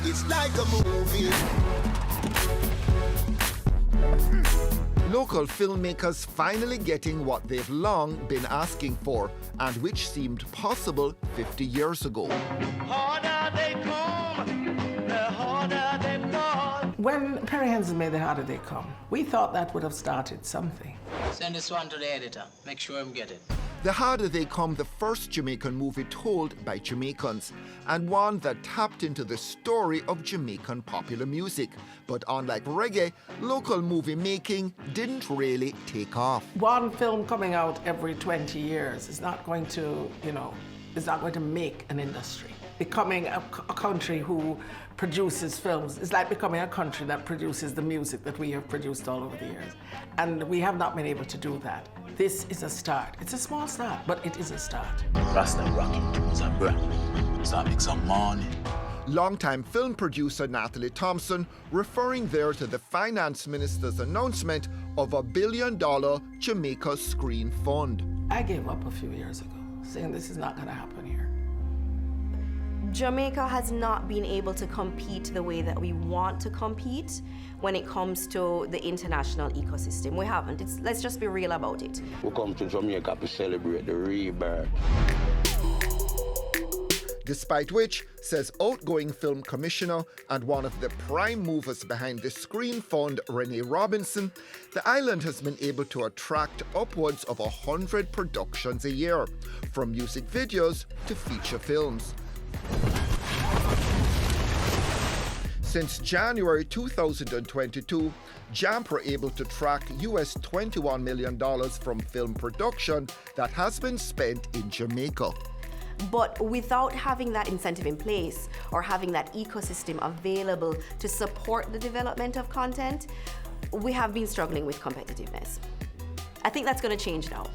It's like a movie. Local filmmakers finally getting what they've long been asking for, and which seemed possible 50 years ago. Harder they come, the harder they fall. When Perry Henson made The Harder They Come, we thought that would have started something. Send this one to the editor. Make sure him get it. The Harder They Come, the first Jamaican movie told by Jamaicans, and one that tapped into the story of Jamaican popular music. But unlike reggae, local movie making didn't really take off. One film coming out every 20 years is not going to, is not going to make an industry. Becoming a country who produces films is like becoming a country that produces the music that we have produced all over the years. And we have not been able to do that. This is a start. It's a small start, but it is a start. Rasta rocking, it's a brand. So I make some money. Longtime film producer Natalie Thompson referring there to the finance minister's announcement of $1 billion Jamaica Screen Fund. I gave up a few years ago, saying this is not going to happen here. Jamaica has not been able to compete the way that we want to compete when it comes to the international ecosystem. We haven't. Let's just be real about it. We come to Jamaica to celebrate the rebirth. Despite which, says outgoing film commissioner and one of the prime movers behind the Screen Fund, Renee Robinson, the island has been able to attract upwards of 100 productions a year, from music videos to feature films. Since January 2022, JAMP were able to track US $21 million from film production that has been spent in Jamaica. But without having that incentive in place or having that ecosystem available to support the development of content, we have been struggling with competitiveness. I think that's going to change now.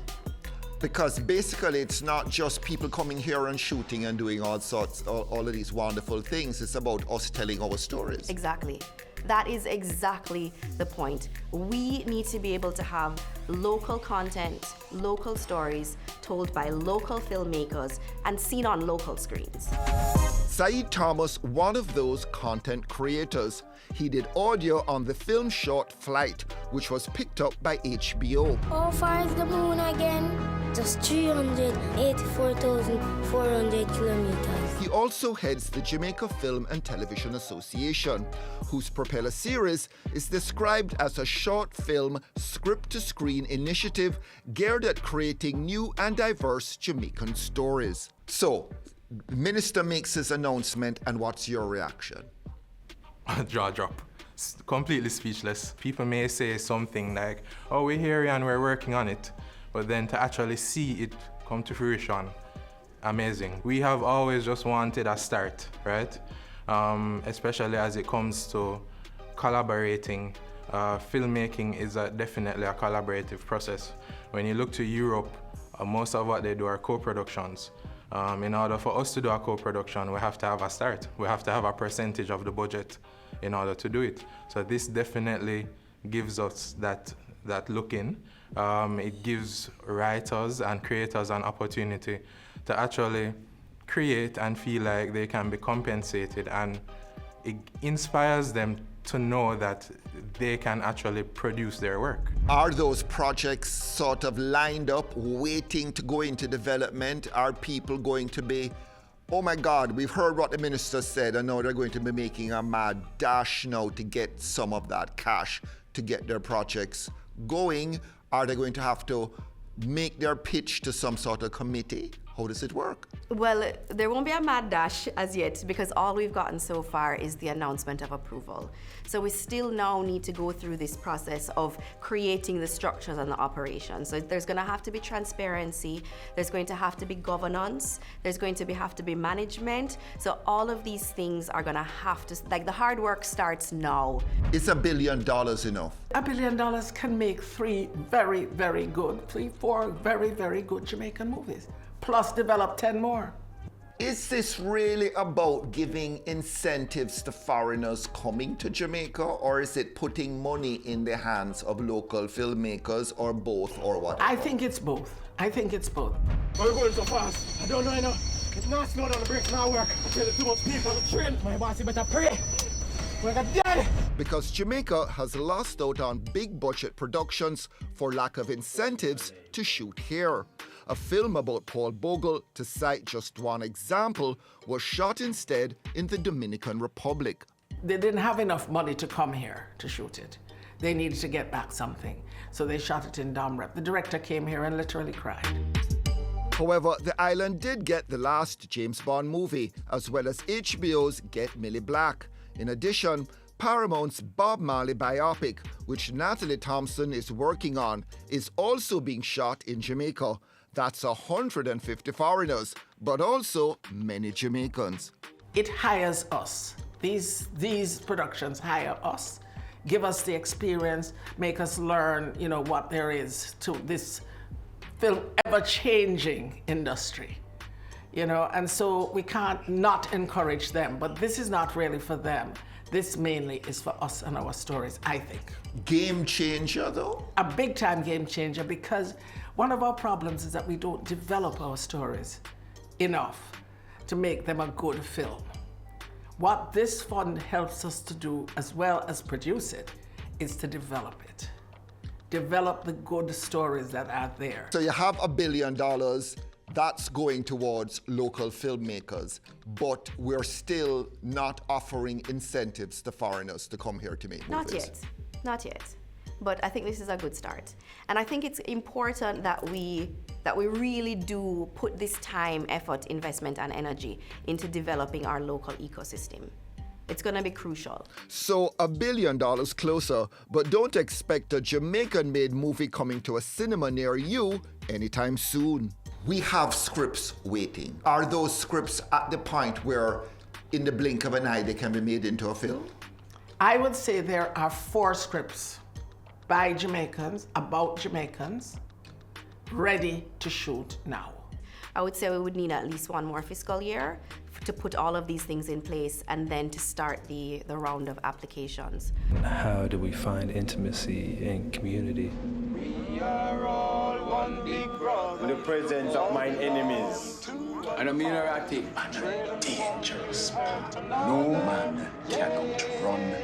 Because basically it's not just people coming here and shooting and doing all of these wonderful things. It's about us telling our stories. Exactly. That is exactly the point. We need to be able to have local content, local stories told by local filmmakers and seen on local screens. Saeed Thomas, one of those content creators. He did audio on the film short Flight, which was picked up by HBO. How far is the moon again? Just 384,400 kilometers. He also heads the Jamaica Film and Television Association, whose Propeller series is described as a short film script-to-screen initiative geared at creating new and diverse Jamaican stories. So, the minister makes his announcement, and what's your reaction? Jaw drop. Completely speechless. People may say something like, oh, we're here and we're working on it. But then to actually see it come to fruition, amazing. We have always just wanted a start, right? Especially as it comes to collaborating. Filmmaking is definitely a collaborative process. When you look to Europe, most of what they do are co-productions. In order for us to do a co-production, we have to have a start. We have to have a percentage of the budget in order to do it. So this definitely gives us that look in. It gives writers and creators an opportunity to actually create and feel like they can be compensated, and it inspires them to know that they can actually produce their work. Are those projects sort of lined up, waiting to go into development? Are people going to be, oh my God, we've heard what the minister said, and now they're going to be making a mad dash now to get some of that cash to get their projects going? Are they going to have to make their pitch to some sort of committee? How does it work? Well, there won't be a mad dash as yet, because all we've gotten so far is the announcement of approval. So we still now need to go through this process of creating the structures and the operations. So there's going to have to be transparency, there's going to have to be governance, there's going to have to be management. So all of these things are going to have to, like, the hard work starts now. Is $1 billion enough? $1 billion can make 4 very, very good Jamaican movies, plus develop 10 more. Is this really about giving incentives to foreigners coming to Jamaica, or is it putting money in the hands of local filmmakers, or both, or what? I think it's both. Why are you going so fast? I don't know enough. It's not slow down the brakes now work. I tell you too much people on the train. My boss, you better pray. We're gonna die. Because Jamaica has lost out on big budget productions for lack of incentives to shoot here. A film about Paul Bogle, to cite just one example, was shot instead in the Dominican Republic. They didn't have enough money to come here to shoot it. They needed to get back something. So they shot it in Dom Rep. The director came here and literally cried. However, the island did get the last James Bond movie, as well as HBO's Get Millie Black. In addition, Paramount's Bob Marley biopic, which Natalie Thompson is working on, is also being shot in Jamaica. That's 150 foreigners, but also many Jamaicans. It hires us. These productions hire us, give us the experience, make us learn, what there is to this film ever-changing industry. And so we can't not encourage them, but this is not really for them. This mainly is for us and our stories, I think. Game changer, though? A big-time game changer, because one of our problems is that we don't develop our stories enough to make them a good film. What this fund helps us to do, as well as produce it, is to develop it. Develop the good stories that are there. So you have $1 billion that's going towards local filmmakers, but we're still not offering incentives to foreigners to come here to make movies. Not yet. But I think this is a good start. And I think it's important that we really do put this time, effort, investment, and energy into developing our local ecosystem. It's going to be crucial. So $1 billion closer, but don't expect a Jamaican-made movie coming to a cinema near you anytime soon. We have scripts waiting. Are those scripts at the point where, in the blink of an eye, they can be made into a film? I would say there are 4 scripts by Jamaicans, about Jamaicans, ready to shoot now. I would say we would need at least 1 more fiscal year to put all of these things in place and then to start the round of applications. How do we find intimacy in community? We are all one big brother. In the presence of mine enemies. And I mean, I think, dangerous. No man can outrun